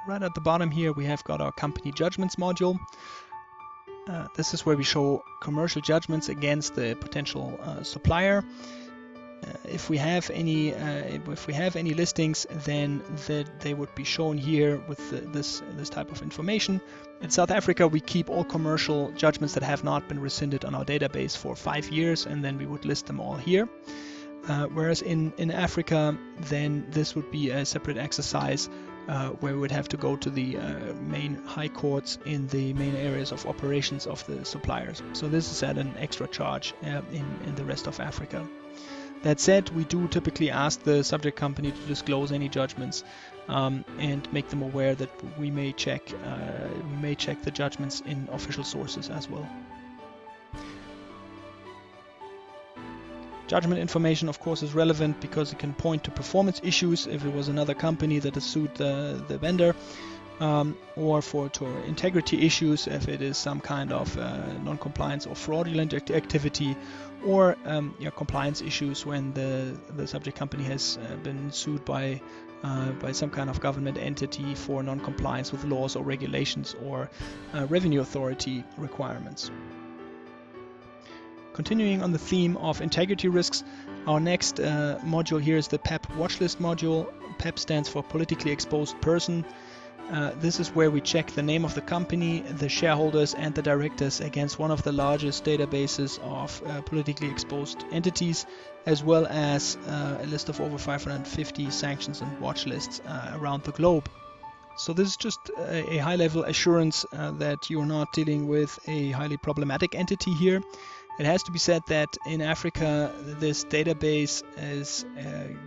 Right at the bottom here, we have got our company judgments module. This is where we show commercial judgments against the potential supplier. If we have any listings, then they would be shown here with this type of information. In South Africa, we keep all commercial judgments that have not been rescinded on our database for 5 years, and then we would list them all here. Whereas in Africa, then this would be a separate exercise where we would have to go to the main high courts in the main areas of operations of the suppliers. So this is at an extra charge in the rest of Africa. That said, we do typically ask the subject company to disclose any judgments and make them aware that we may check the judgments in official sources as well. Judgment information, of course, is relevant because it can point to performance issues if it was another company that has sued the vendor, or to integrity issues if it is some kind of non-compliance or fraudulent activity, or compliance issues when the subject company has been sued by some kind of government entity for non-compliance with laws or regulations or revenue authority requirements. Continuing on the theme of integrity risks, our next module here is the PEP watchlist module. PEP stands for politically exposed person. This is where we check the name of the company, the shareholders and the directors against one of the largest databases of politically exposed entities, as well as a list of over 550 sanctions and watch lists around the globe. So this is just a high-level assurance that you're not dealing with a highly problematic entity here. It has to be said that in Africa, this database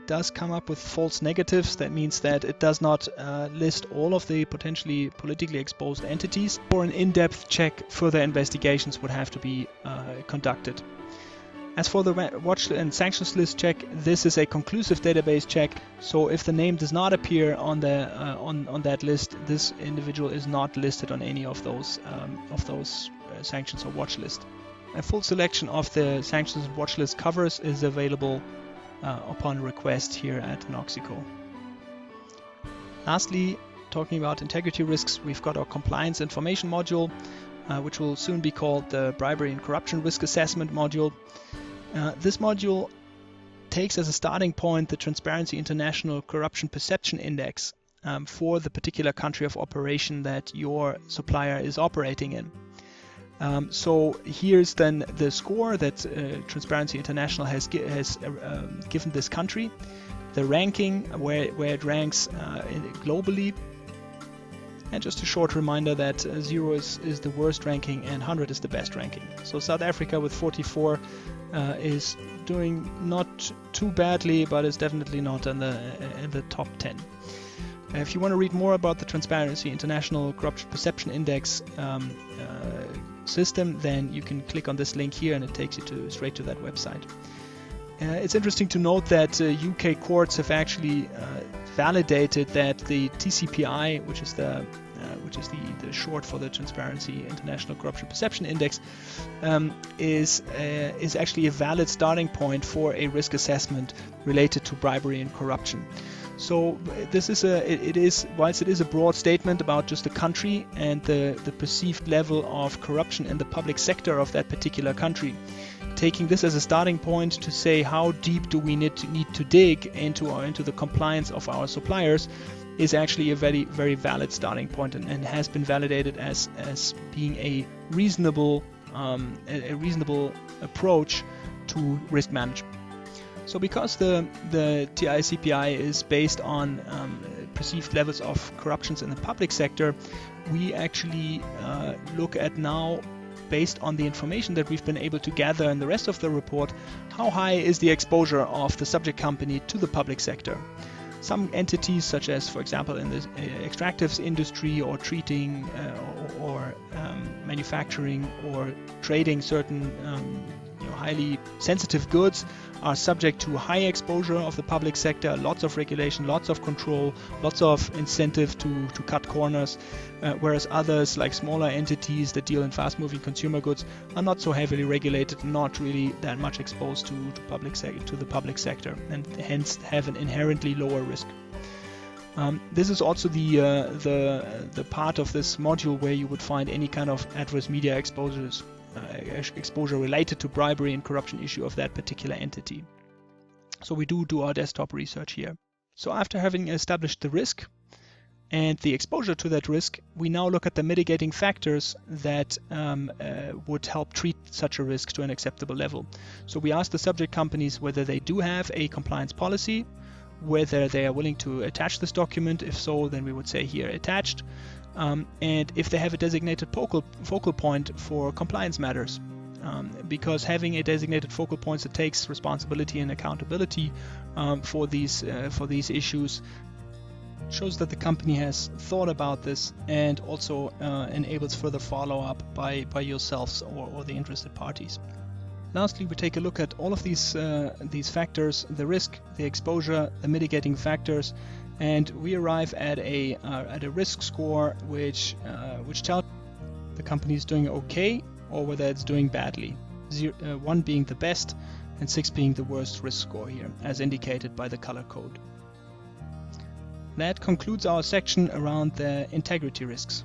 does come up with false negatives. That means that it does not list all of the potentially politically exposed entities. For an in-depth check, further investigations would have to be conducted. As for the watch and sanctions list check, this is a conclusive database check. So if the name does not appear on that list, this individual is not listed on any of those sanctions or watch list. A full selection of the sanctions and watch list covers is available upon request here at Inoxico. Lastly, talking about integrity risks, we've got our compliance information module, which will soon be called the Bribery and Corruption Risk Assessment module. This module takes as a starting point the Transparency International Corruption Perception Index for the particular country of operation that your supplier is operating in. So here's then the score that Transparency International has given this country, the ranking, where it ranks globally, and just a short reminder that 0 is the worst ranking and 100 is the best ranking. So South Africa with 44 is doing not too badly, but is definitely not in the top 10. If you want to read more about the Transparency International Corruption Perception Index system, then you can click on this link here and it takes you straight to that website. It's interesting to note that UK courts have actually validated that the TCPI, which is the short for the Transparency International Corruption Perception Index, is actually a valid starting point for a risk assessment related to bribery and corruption. So this is whilst it is a broad statement about just the country and the perceived level of corruption in the public sector of that particular country, taking this as a starting point to say how deep do we need to dig into the compliance of our suppliers is actually a very, very valid starting point and has been validated as being a reasonable approach to risk management. So because the TICPI is based on perceived levels of corruptions in the public sector, we actually look at now, based on the information that we've been able to gather in the rest of the report, how high is the exposure of the subject company to the public sector. Some entities, such as, for example, in the extractives industry or treating or manufacturing or trading certain highly sensitive goods, are subject to high exposure of the public sector, lots of regulation, lots of control, lots of incentive to cut corners, whereas others, like smaller entities that deal in fast-moving consumer goods, are not so heavily regulated, not really that much exposed to the public sector, and hence have an inherently lower risk. This is also the part of this module where you would find any kind of adverse media exposure related to bribery and corruption issue of that particular entity. So we do our desktop research here. So after having established the risk and the exposure to that risk, we now look at the mitigating factors that would help treat such a risk to an acceptable level. So we ask the subject companies whether they do have a compliance policy, whether they are willing to attach this document. If so, then we would say here attached, and if they have a designated focal point for compliance matters. Because having a designated focal point that takes responsibility and accountability for these issues shows that the company has thought about this and also enables further follow-up by yourselves or the interested parties. Lastly, we take a look at all of these factors: the risk, the exposure, the mitigating factors, and we arrive at a risk score which tells the company is doing okay or whether it's doing badly. 1 being the best and 6 being the worst risk score here, as indicated by the color code. That concludes our section around the integrity risks.